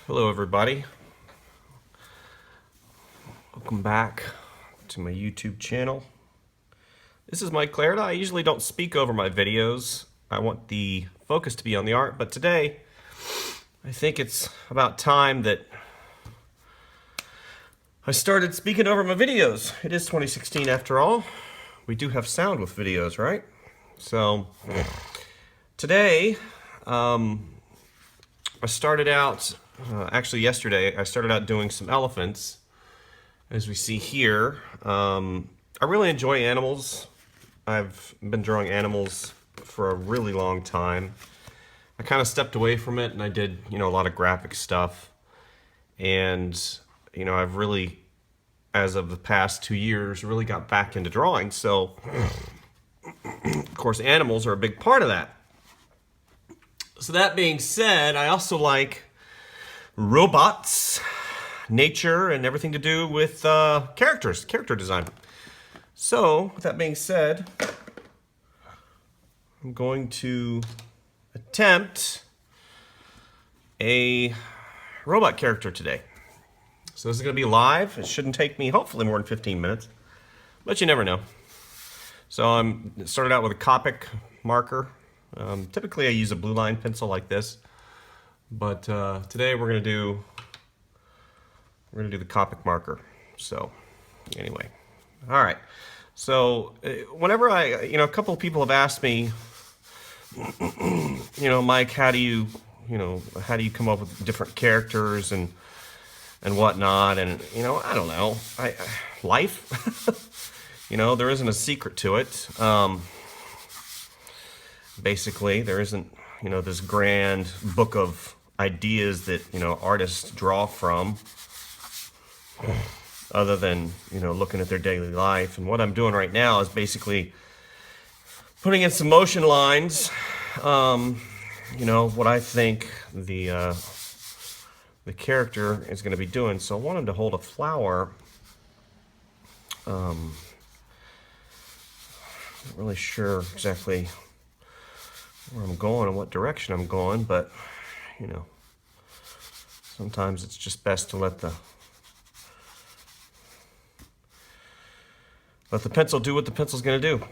Hello everybody, welcome back to my YouTube channel. This is Mike Clarida. I usually don't speak over my videos. I want the focus to be on the art, but today I think it's about time that I started speaking over my videos. It is 2016 after all. We do have sound with videos, right? So today I started out actually yesterday I started out doing some elephants, as we see here. I really enjoy animals. I've been drawing animals for a really long time. I kind of stepped away from it and I did, a lot of graphic stuff. And, I've really, as of the past 2 years, really got back into drawing. So, of course, animals are a big part of that. So that being said, I also like robots, nature, and everything to do with character design. So, with that being said, I'm going to attempt a robot character today. So this is going to be live. It shouldn't take me, hopefully, more than 15 minutes, but you never know. So I'm started out with a Copic marker. Typically I use a blue line pencil like this, but today we're going to do the Copic marker. So anyway, all right. So whenever a couple of people have asked me, Mike, how do you come up with different characters and whatnot? And I don't know. Life. There isn't a secret to it. Basically, there isn't this grand book of ideas that artists draw from, other than looking at their daily life. And what I'm doing right now is basically putting in some motion lines. What I think the character is going to be doing. So I want him to hold a flower. Not really sure exactly where I'm going and what direction I'm going, but sometimes it's just best to let the pencil do what the pencil's going to do,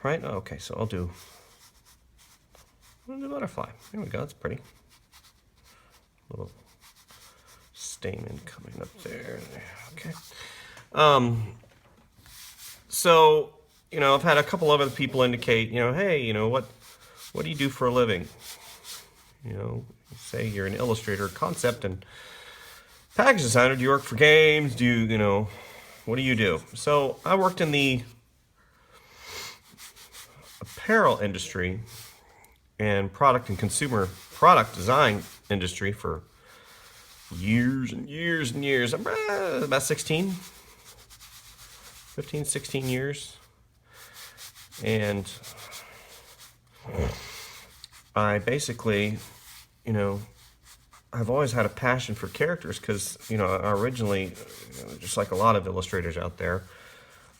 right? Okay, so I'll do the butterfly. There we go. That's pretty. Little stamen coming up there. Okay. So I've had a couple of other people indicate, hey, what do you do for a living? Say you're an illustrator, concept and package designer. Do you work for games? Do you, what do you do? So I worked in the apparel industry and product and consumer product design industry for years and years and years. About 16 years. And I basically, I've always had a passion for characters because, I originally, just like a lot of illustrators out there,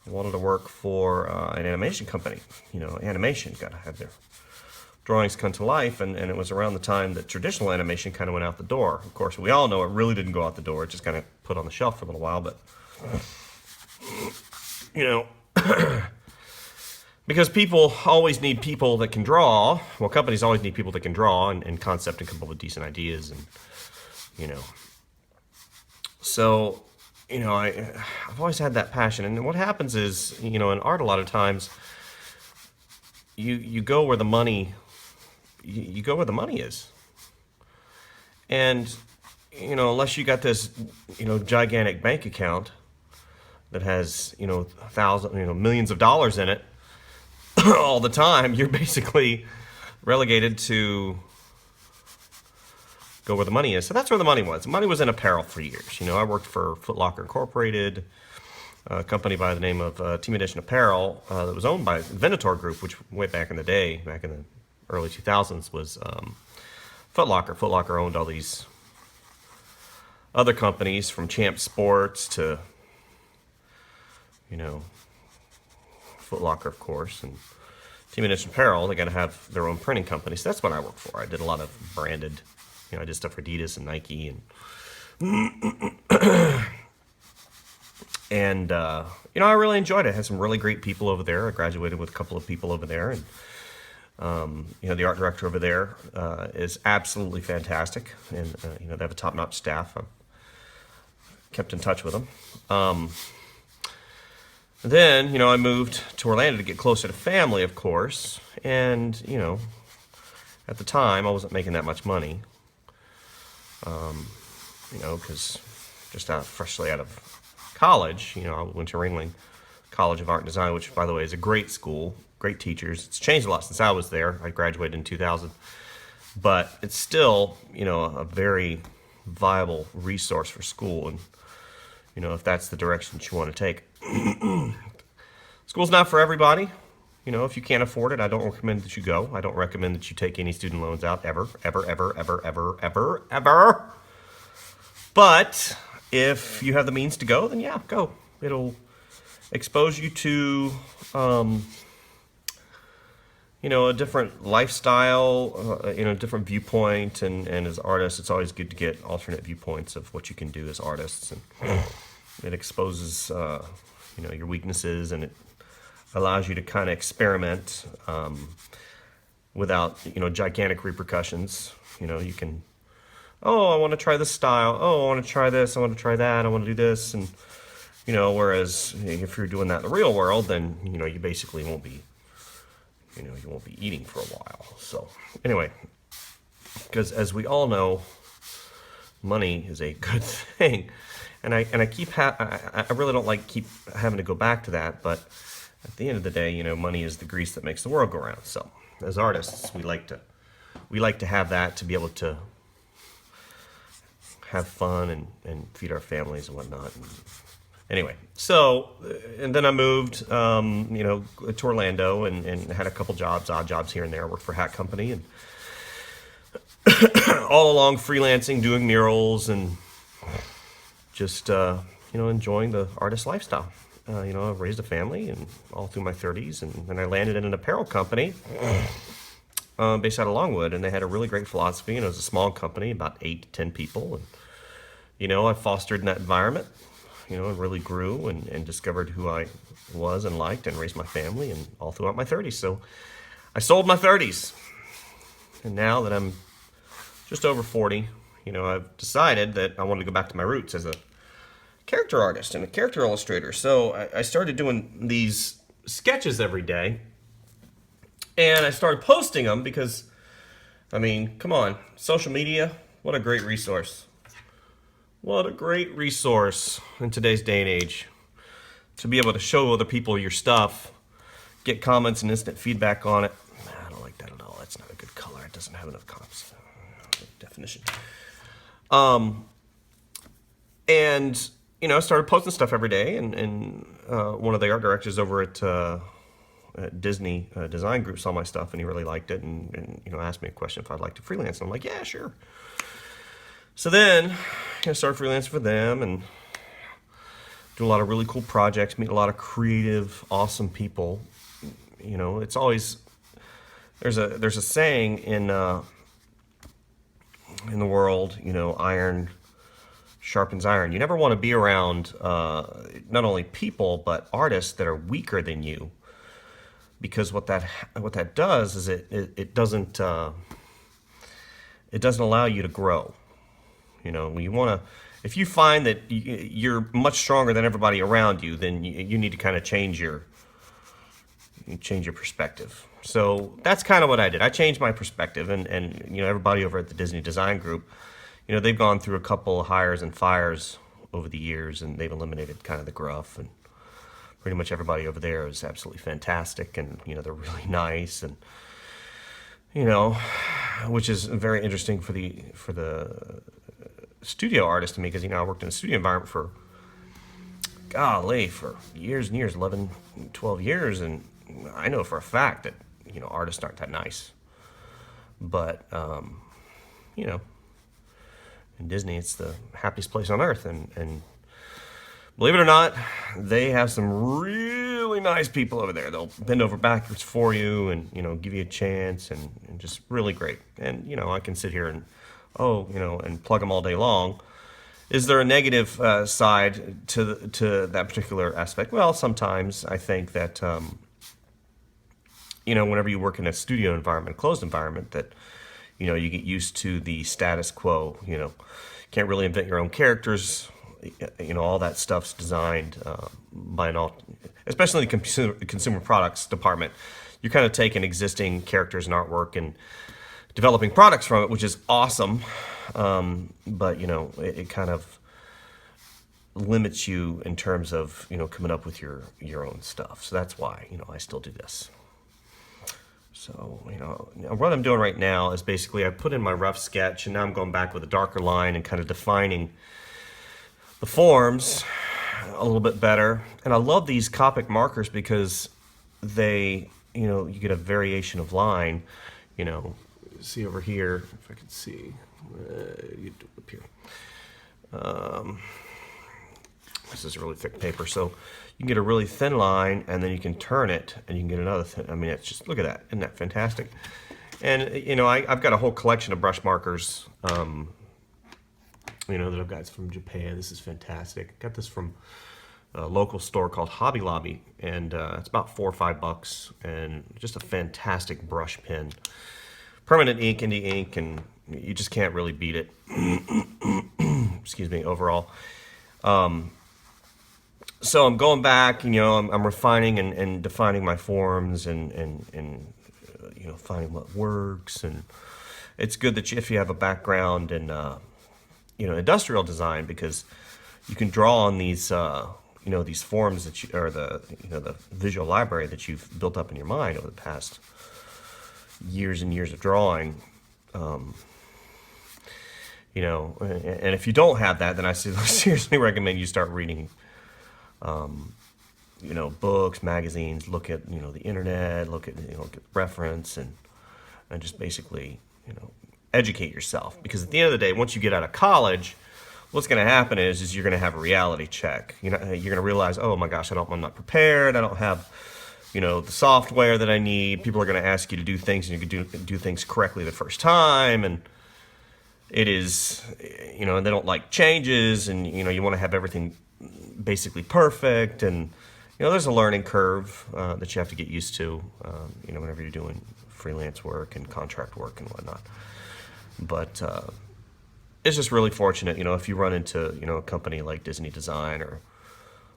I wanted to work for an animation company. Animation, got to have their drawings come to life, and it was around the time that traditional animation kind of went out the door. Of course, we all know it really didn't go out the door. It just kind of put on the shelf for a little while, but, because people always need people that can draw. Well, companies always need people that can draw and concept and come up with decent ideas, and So, I've always had that passion. And what happens is, in art, a lot of times, you go where the money, you go where the money is. And, unless you got this, gigantic bank account that has, millions of dollars in it all the time, you're basically relegated to go where the money is. So that's where the money was. The money was in apparel for years. I worked for Foot Locker Incorporated, a company by the name of Team Edition Apparel that was owned by Venator Group, which way back in the day, back in the early 2000s, was Foot Locker. Foot Locker owned all these other companies, from Champ Sports to, Foot Locker, of course, and Team Edition Apparel, they got to have their own printing company. So that's what I worked for. I did a lot of branded, I did stuff for Adidas and Nike and I really enjoyed it. I had some really great people over there. I graduated with a couple of people over there, and the art director over there is absolutely fantastic, and they have a top-notch staff. I've kept in touch with them. Then, I moved to Orlando to get closer to family, of course, and, at the time, I wasn't making that much money, because just freshly out of college, I went to Ringling College of Art and Design, which, by the way, is a great school, great teachers. It's changed a lot since I was there. I graduated in 2000, but it's still, a very viable resource for school, and, if that's the direction that you want to take. School's not for everybody. If you can't afford it, I don't recommend that you go. I don't recommend that you take any student loans out ever. But if you have the means to go, then yeah, go. It'll expose you to, a different lifestyle, a different viewpoint. And as artists, it's always good to get alternate viewpoints of what you can do as artists. And it exposes, your weaknesses, and it allows you to kind of experiment without, gigantic repercussions. You can, I want to try this style. I want to try this. I want to try that. I want to do this. And, whereas if you're doing that in the real world, then, you basically won't be, you won't be eating for a while. So anyway, because as we all know, money is a good thing. And I really don't like keep having to go back to that, but at the end of the day, money is the grease that makes the world go round. So as artists, we like to have that to be able to have fun and feed our families and whatnot. And anyway, so and then I moved, to Orlando and had a couple jobs, odd jobs here and there. I worked for a hat company and all along freelancing, doing murals and just, enjoying the artist lifestyle. I've raised a family and all through my 30s, and then I landed in an apparel company based out of Longwood, and they had a really great philosophy, and it was a small company, about 8 to 10 people, and, I fostered in that environment, and really grew and discovered who I was and liked and raised my family and all throughout my 30s. So I sold my 30s, and now that I'm just over 40, I've decided that I wanted to go back to my roots as a character artist and a character illustrator. So I started doing these sketches every day, and I started posting them because, come on, social media, what a great resource. What a great resource in today's day and age to be able to show other people your stuff, get comments and instant feedback on it. I don't like that at all. That's not a good color. It doesn't have enough comments. Definition. And I started posting stuff every day, and one of the art directors over at Disney Design Group saw my stuff, and he really liked it, and asked me a question if I'd like to freelance. And I'm like, yeah, sure. So then I started freelancing for them and do a lot of really cool projects, meet a lot of creative, awesome people. It's always there's a saying in the world, iron sharpens iron. You never want to be around not only people but artists that are weaker than you, because what that does is it doesn't allow you to grow. You want to, if you find that you're much stronger than everybody around you, then you need to kind of change your perspective. So that's kind of what I did. I changed my perspective, and everybody over at the Disney Design Group, they've gone through a couple of hires and fires over the years, and they've eliminated kind of the gruff, and pretty much everybody over there is absolutely fantastic, and they're really nice, and which is very interesting for the studio artist to me, because I worked in a studio environment for years and years, 11, 12 years, and I know for a fact that artists aren't that nice. But in Disney, it's the happiest place on earth, and Believe it or not, they have some really nice people over there. They'll bend over backwards for you and, give you a chance and just really great. And, I can sit here and, and plug them all day long. Is there a negative side to that particular aspect? Well, sometimes I think that, whenever you work in a studio environment, a closed environment, that, you get used to the status quo, can't really invent your own characters. All that stuff's designed by especially the consumer products department. You're kind of taking existing characters and artwork and developing products from it, which is awesome. But it kind of limits you in terms of coming up with your own stuff. So that's why I still do this. So what I'm doing right now is basically I put in my rough sketch, and now I'm going back with a darker line and kind of defining the forms a little bit better. And I love these Copic markers because they, you get a variation of line. See over here, if I can see, up here. This is really thick paper, so you can get a really thin line, and then you can turn it, and you can get another thin. I mean, it's just, look at that. Isn't that fantastic? And, I've got a whole collection of brush markers, that I've got from Japan. This is fantastic. Got this from a local store called Hobby Lobby, and it's about $4 or $5, and just a fantastic brush pen. Permanent ink, indie ink, and you just can't really beat it. Excuse me, overall. So I'm going back, I'm refining and defining my forms and finding what works. And it's good that if you have a background in, industrial design, because you can draw on these, these forms that the visual library that you've built up in your mind over the past years and years of drawing. And if you don't have that, then I seriously recommend you start reading books, magazines, look at, the internet, look at reference and just basically, educate yourself. Because at the end of the day, once you get out of college, what's going to happen is you're going to have a reality check. You're going to realize, oh my gosh, I'm not prepared. I don't have, the software that I need. People are going to ask you to do things, and you can do things correctly the first time. And it is, and they don't like changes, and, you want to have everything basically perfect, and there's a learning curve that you have to get used to whenever you're doing freelance work and contract work and whatnot. But it's just really fortunate, if you run into a company like Disney Design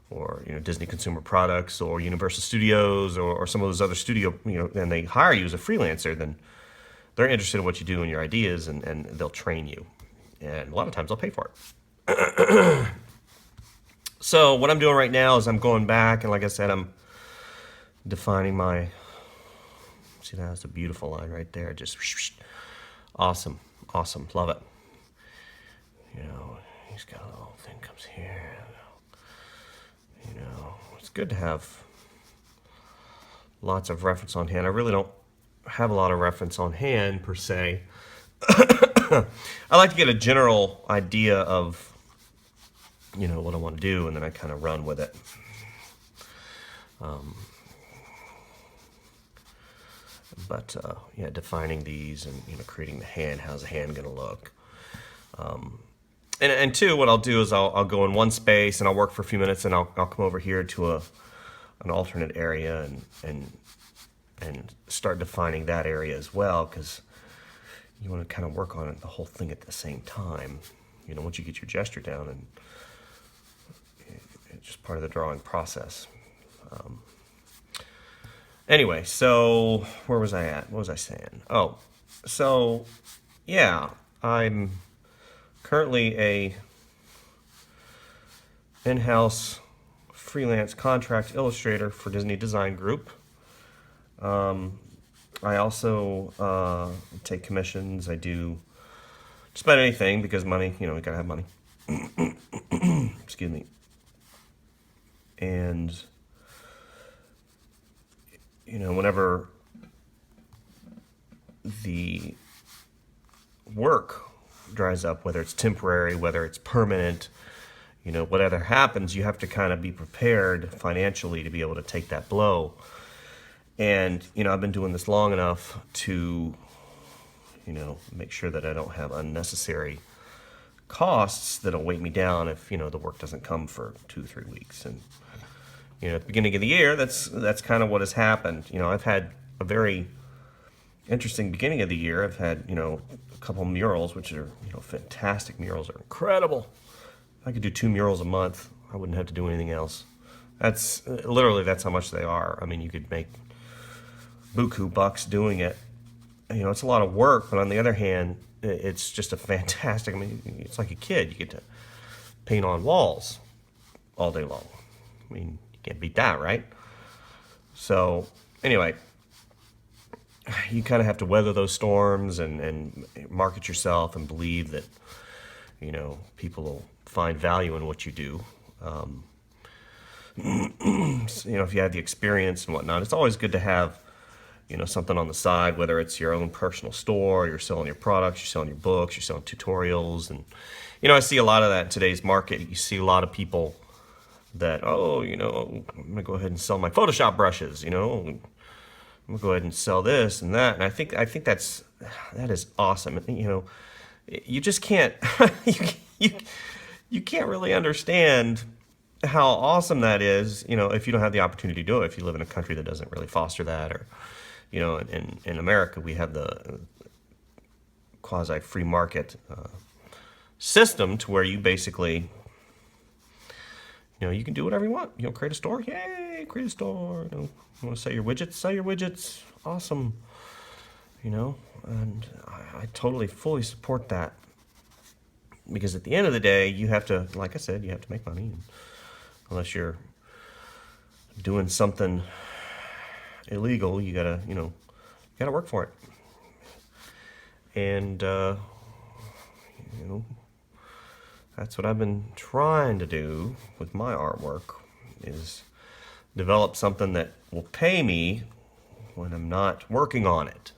or Disney Consumer Products or Universal Studios or some of those other studio, and they hire you as a freelancer, then they're interested in what you do and your ideas, and they'll train you, and a lot of times they'll pay for it. So what I'm doing right now is I'm going back, and like I said, I'm defining my, see, that's a beautiful line right there. Just awesome, love it. He's got a little thing comes here. It's good to have lots of reference on hand. I really don't have a lot of reference on hand per se. I like to get a general idea of what I want to do, and then I kind of run with it. But defining these and creating the hand. How's the hand going to look? And two, what I'll do is I'll go in one space and I'll work for a few minutes, and I'll come over here to an alternate area and start defining that area as well, because you want to kind of work on it, the whole thing at the same time. Once you get your gesture down, and it's just part of the drawing process. Anyway, so where was I at? What was I saying? Oh, so yeah, I'm currently a in-house freelance contract illustrator for Disney Design Group. I also take commissions. I do just about anything, because money, we gotta have money. Excuse me. And whenever the work dries up, whether it's temporary, whether it's permanent, whatever happens, you have to kind of be prepared financially to be able to take that blow. And, I've been doing this long enough to, make sure that I don't have unnecessary costs that'll weight me down if, the work doesn't come for 2-3 weeks. And, at the beginning of the year, that's kind of what has happened. I've had a very interesting beginning of the year. I've had, a couple murals, which are, fantastic murals, are incredible. If I could do 2 murals a month, I wouldn't have to do anything else. That's how much they are. I mean, you could make buku bucks doing it. It's a lot of work, but on the other hand, it's just a fantastic, it's like a kid. You get to paint on walls all day long. You can't beat that, right? So, anyway, you kind of have to weather those storms and market yourself and believe that, people will find value in what you do. If you have the experience and whatnot, it's always good to have, something on the side, whether it's your own personal store, you're selling your products, you're selling your books, you're selling tutorials. And, I see a lot of that in today's market. You see a lot of people that, I'm going to go ahead and sell my Photoshop brushes, I'm going to go ahead and sell this and that. And I think that is awesome. You just can't, you can't really understand how awesome that is, if you don't have the opportunity to do it, if you live in a country that doesn't really foster that, or, in America, we have the quasi-free market system to where you basically, you can do whatever you want. Create a store, yay, create a store. You want to sell your widgets, awesome. And I totally, fully support that. Because at the end of the day, you have to, like I said, you have to make money. And unless you're doing something illegal, you gotta work for it. And that's what I've been trying to do with my artwork, is develop something that will pay me when I'm not working on it.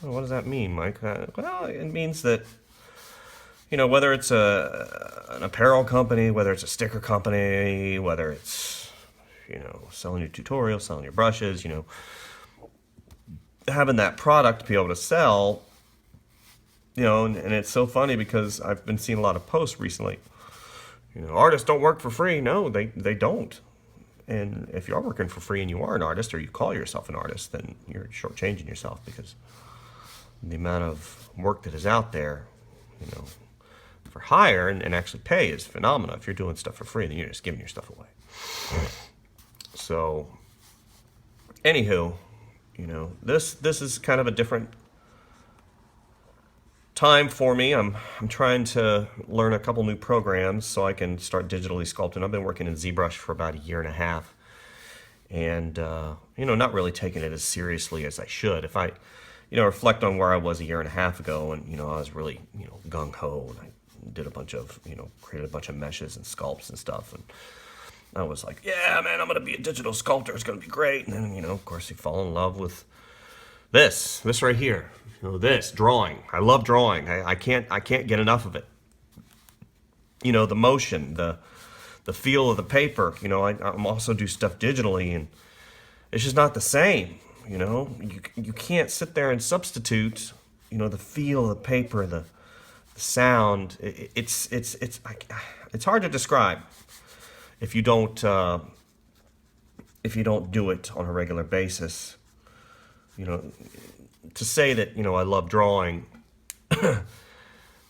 Well, what does that mean, Mike? Well, it means that, whether it's an apparel company, whether it's a sticker company, whether it's, selling your tutorials, selling your brushes, having that product to be able to sell, and it's so funny because I've been seeing a lot of posts recently. Artists don't work for free. No, they don't. And if you are working for free and you are an artist, or you call yourself an artist, then you're shortchanging yourself, because the amount of work that is out there, for hire and actually pay is phenomenal. If you're doing stuff for free, then you're just giving your stuff away. So, anywho, this is kind of a different time for me. I'm trying to learn a couple new programs so I can start digitally sculpting. I've been working in ZBrush for about 1.5 years, and not really taking it as seriously as I should. If I reflect on where I was 1.5 years ago, and I was really gung-ho, and I did a bunch of created a bunch of meshes and sculpts and stuff, and I was like, yeah, man, I'm gonna be a digital sculptor, it's gonna be great. And then of course, you fall in love with this right here. This drawing. I love drawing. I can't get enough of it. The motion, the feel of the paper. I'm also do stuff digitally, and it's just not the same. You can't sit there and substitute. The feel of the paper, the sound. It's hard to describe if you don't do it on a regular basis. To say that I love drawing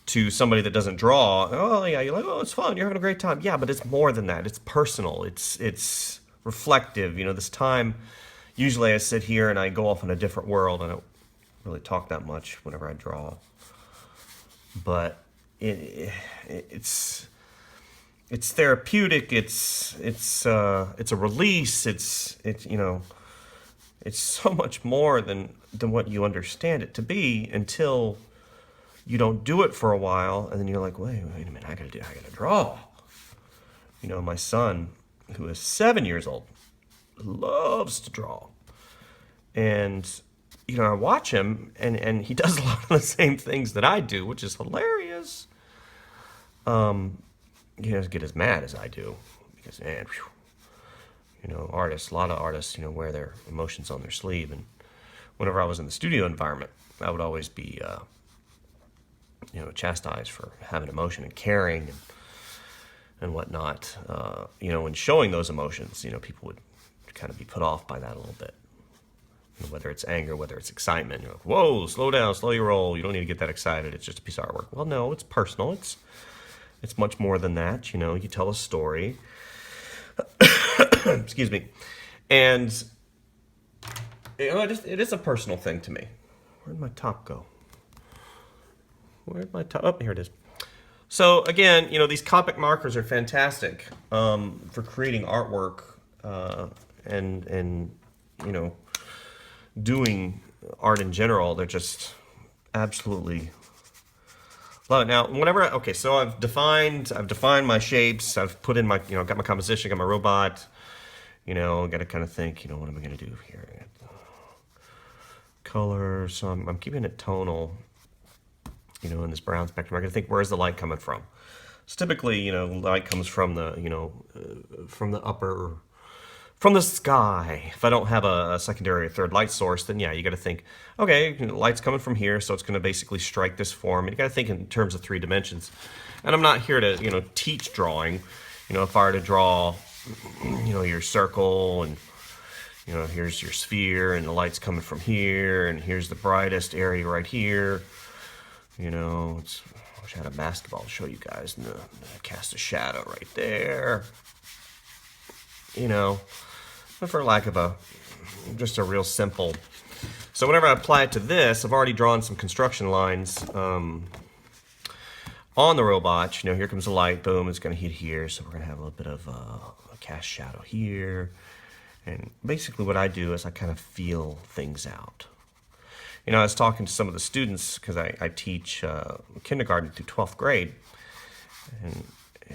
to somebody that doesn't draw, oh yeah, you're like, oh, it's fun, you're having a great time. Yeah, but it's more than that. It's personal. It's reflective. This time, usually I sit here and I go off in a different world. I don't really talk that much whenever I draw, but it's therapeutic. It's a release. It's so much more than what you understand it to be until you don't do it for a while, and then you're like, wait a minute, I gotta draw. My son, who is 7 years old, loves to draw, and I watch him, and he does a lot of the same things that I do, which is hilarious. he doesn't get as mad as I do, because man, artists, a lot of artists, wear their emotions on their sleeve. And whenever I was in the studio environment, I would always be, chastised for having emotion and caring and whatnot. And showing those emotions, people would kind of be put off by that a little bit. Whether it's anger, whether it's excitement, you're like, whoa, slow down, slow your roll. You don't need to get that excited. It's just a piece of artwork. Well, no, it's personal. It's much more than that. You tell a story. Excuse me. And it is a personal thing to me. Where'd my top go? Where'd my top? Oh, here it is. So again, these Copic markers are fantastic for creating artwork and doing art in general. They're just absolutely love it. Now, so I've defined my shapes. I've put in my, got my composition, got my robot. Got to kind of think, what am I going to do here? Color. So I'm keeping it tonal. In this brown spectrum, I got to think, where's the light coming from? So typically, light comes from the, from the sky. If I don't have a secondary or third light source, then yeah, you got to think, okay, light's coming from here, so it's going to basically strike this form. And you got to think in terms of 3 dimensions. And I'm not here to, teach drawing. If I were to draw, your circle, and here's your sphere, and the light's coming from here, and here's the brightest area right here. I wish I had a basketball to show you guys, and cast a shadow right there. But for lack of just a real simple. So whenever I apply it to this, I've already drawn some construction lines on the robot. Here comes the light, boom, it's going to hit here. So we're going to have a little bit of a cast shadow here. And basically what I do is I kind of feel things out. I was talking to some of the students, because I teach kindergarten through 12th grade. And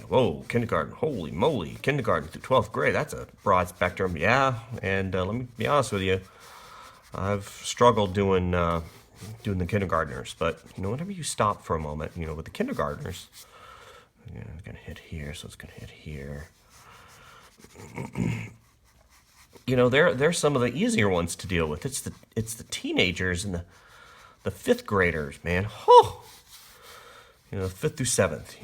whoa, kindergarten, holy moly, kindergarten through 12th grade, that's a broad spectrum. Yeah, and let me be honest with you, I've struggled doing the kindergartners, but whenever you stop for a moment, with the kindergartners, it's gonna hit here, so it's gonna hit here. They're some of the easier ones to deal with. It's the teenagers and the 5th graders, man. Oh, 5th through 7th,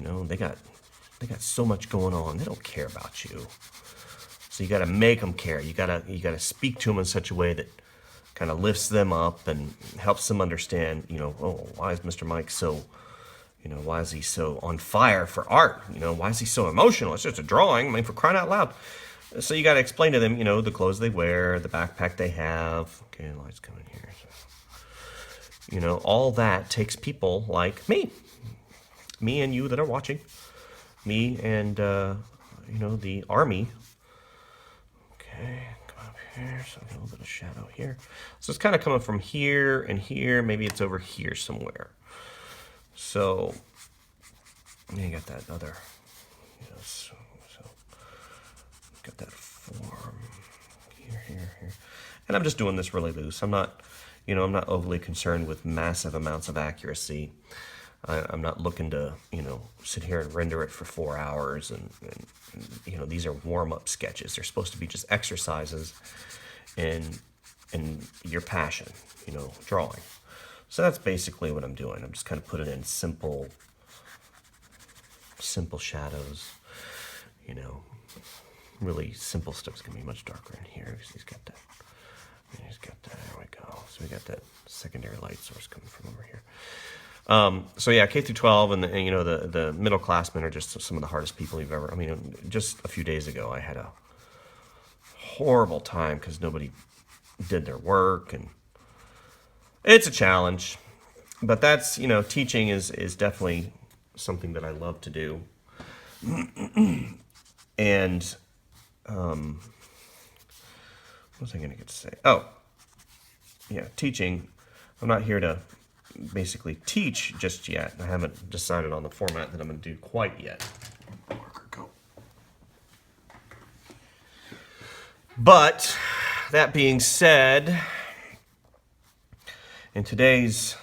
they got so much going on. They don't care about you. So you got to make them care. You got to speak to them in such a way that kind of lifts them up and helps them understand, oh, why is Mr. Mike so, why is he so on fire for art? Why is he so emotional? It's just a drawing. I mean, for crying out loud. So you got to explain to them, the clothes they wear, the backpack they have. Okay, the light's coming here. So, all that takes people like me and you that are watching. Me and, the army. Okay, come up here, so a little bit of shadow here. So it's kind of coming from here and here. Maybe it's over here somewhere. So, you got that other, so got that form here. And I'm just doing this really loose. I'm not overly concerned with massive amounts of accuracy. I'm not looking to, sit here and render it for 4 hours. And these are warm-up sketches. They're supposed to be just exercises in your passion, drawing. So that's basically what I'm doing. I'm just kind of putting in simple shadows, really simple stuff's going to be much darker in here because he's got that. There we go. So we got that secondary light source coming from over here. So yeah, K through 12 and the middle classmen are just some of the hardest people you've ever. I mean, just a few days ago, I had a horrible time because nobody did their work, and it's a challenge. But that's teaching is definitely something that I love to do. And what was I going to get to say? Oh, yeah, teaching. I'm not here to basically teach just yet. I haven't decided on the format that I'm going to do quite yet. Marker, go. But that being said, in today's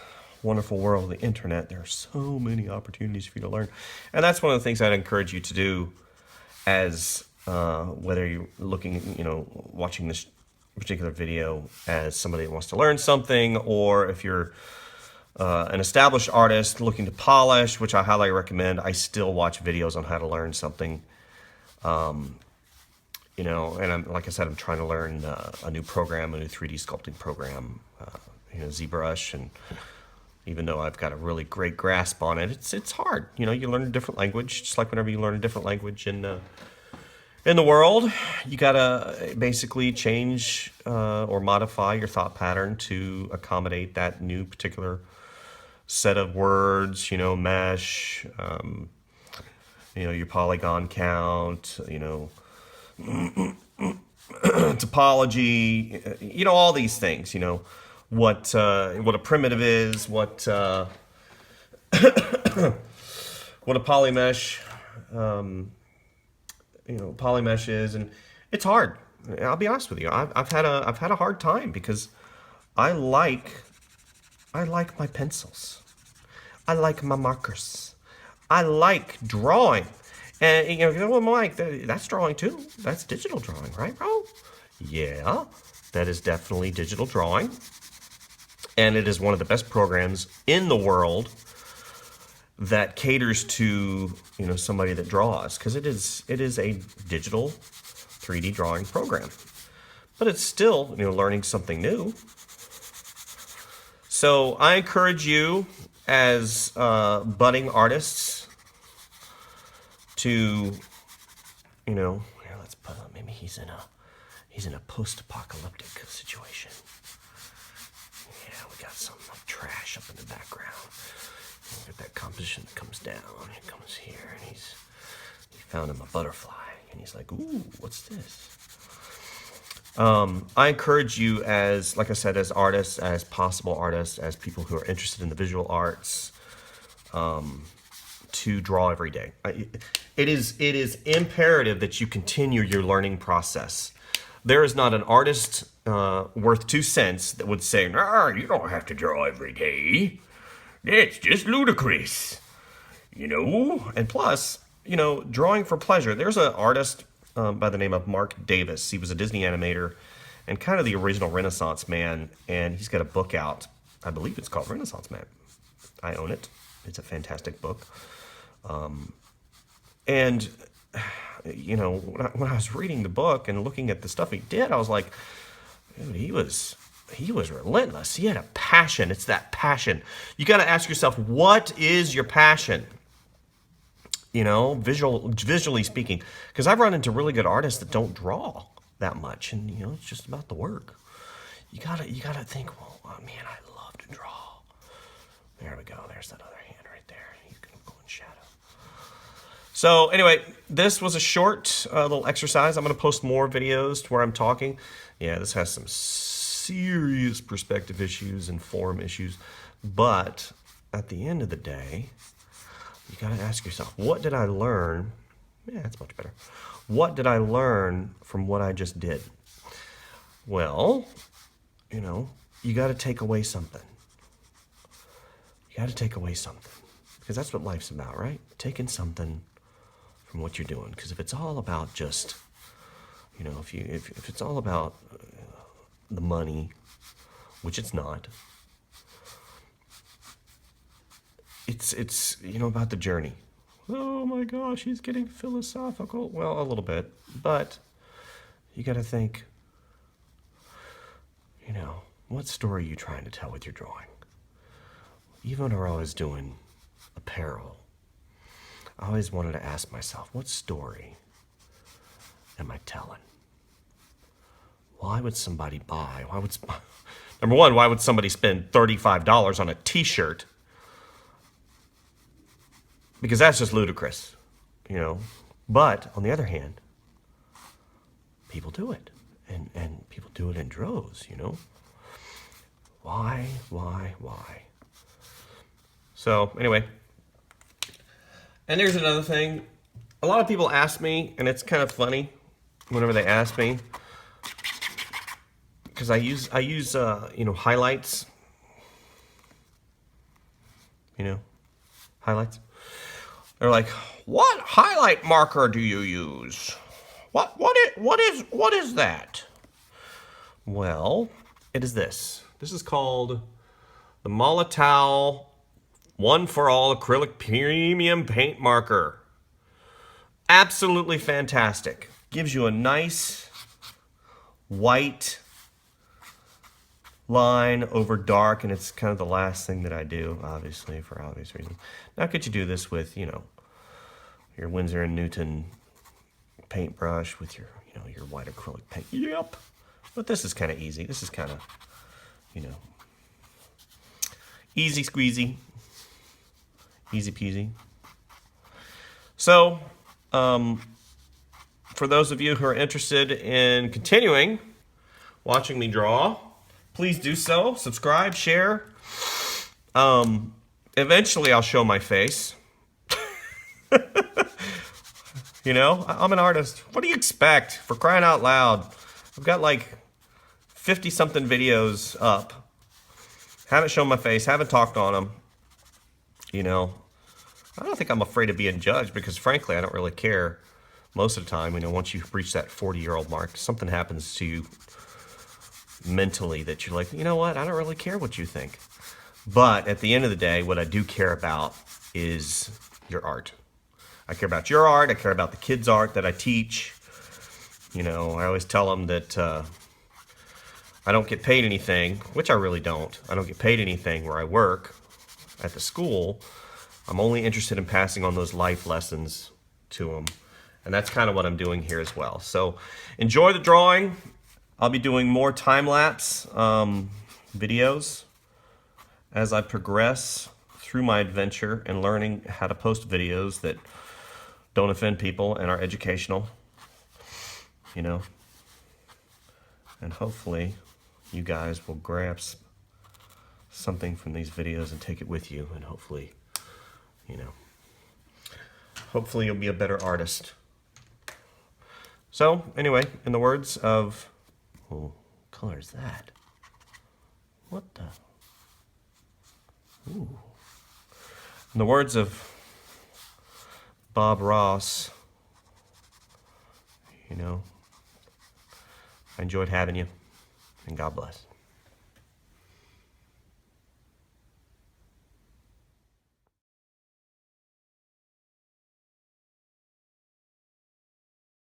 wonderful world of the internet, there are so many opportunities for you to learn. And that's one of the things I'd encourage you to do as whether you're looking, watching this particular video as somebody that wants to learn something, or if you're an established artist looking to polish, which I highly recommend. I still watch videos on how to learn something. And like I said, I'm trying to learn a new program, a new 3D sculpting program, ZBrush, and even though I've got a really great grasp on it, it's hard. You learn a different language, just like whenever you learn a different language in the world, you gotta basically change or modify your thought pattern to accommodate that new particular set of words. Mesh, your polygon count, topology, all these things, what a primitive is, what a polymesh, polymesh is, and it's hard. I'll be honest with you. I've had a hard time because I like my pencils. I like my markers. I like drawing. And well, Mike, that's drawing too. That's digital drawing, right, bro? Yeah, that is definitely digital drawing. And it is one of the best programs in the world that caters to, somebody that draws, because it is a digital 3D drawing program. But it's still, learning something new. So I encourage you as budding artists to, here, let's put maybe he's in a post-apocalyptic situation. Yeah, we got some trash up in the background. Look at that composition that comes down. It comes here, and he found him a butterfly, and he's like, "Ooh, what's this?" I encourage you, as like I said, as artists, as possible artists, as people who are interested in the visual arts, to draw every day. It is imperative that you continue your learning process. There is not an artist worth 2 cents that would say, "Nah, you don't have to draw every day. It's just ludicrous." And plus, drawing for pleasure. There's an artist by the name of Mark Davis. He was a Disney animator and kind of the original Renaissance man. And he's got a book out. I believe it's called Renaissance Man. I own it. It's a fantastic book. And when I was reading the book and looking at the stuff he did, I was like, dude, he was relentless. He had a passion. It's that passion. You got to ask yourself, what is your passion? Visually speaking, because I've run into really good artists that don't draw that much, and it's just about the work. You gotta think, well, man, I love to draw. There we go. There's that other hand right there. He's gonna go in shadow. So anyway, this was a short little exercise. I'm gonna post more videos to where I'm talking. Yeah, this has some serious perspective issues and form issues, but at the end of the day, you got to ask yourself, what did I learn? Yeah, that's much better. What did I learn from what I just did? Well, you got to take away something. You got to take away something, because that's what life's about, right? Taking something from what you're doing. Because if it's all about just, if it's all about the money, which it's not, it's about the journey. Oh my gosh, he's getting philosophical. Well, a little bit, but you got to think, what story are you trying to tell with your drawing? Even when I was doing apparel, I always wanted to ask myself, what story am I telling? Why would somebody buy? Number one, why would somebody spend $35 on a t-shirt? Because that's just ludicrous, But on the other hand, people do it, and people do it in droves, Why? So anyway, and there's another thing. A lot of people ask me, and it's kind of funny whenever they ask me, because I use highlights. you know, highlights. They're like, what highlight marker do you use? What is that? Well, it is this. This is called the Molotow One for All Acrylic Premium Paint Marker. Absolutely fantastic. Gives you a nice white line over dark, and it's kind of the last thing that I do, obviously, for obvious reasons. Now, could you do this with, you know, your Winsor & Newton paintbrush with your, you know, your white acrylic paint? Yep. But this is kind of easy. This is kind of, you know, easy squeezy, easy peasy. So, for those of you who are interested in continuing watching me draw, please do so. Subscribe, share. Eventually I'll show my face. You know, I'm an artist. What do you expect? For crying out loud. I've got like 50-something videos up. Haven't shown my face, haven't talked on them. You know, I don't think I'm afraid of being judged because frankly, I don't really care most of the time. You know, once you reach that 40-year-old mark, something happens to you mentally that you're like, you know what, I don't really care what you think. But at the end of the day, what I do care about is your art. I care about your art. I care about the kids' art that I teach. You know, I always tell them that I don't get paid anything, which I really don't. I don't get paid anything where I work at the school. I'm only interested in passing on those life lessons to them. And that's kind of what I'm doing here as well. So enjoy the drawing. I'll be doing more time-lapse videos as I progress through my adventure and learning how to post videos that don't offend people and are educational, you know. And hopefully you guys will grasp something from these videos and take it with you, and hopefully, you know, hopefully you'll be a better artist. So anyway, in the words of, oh, color is that? What the? Ooh. In the words of Bob Ross, you know, I enjoyed having you, and God bless.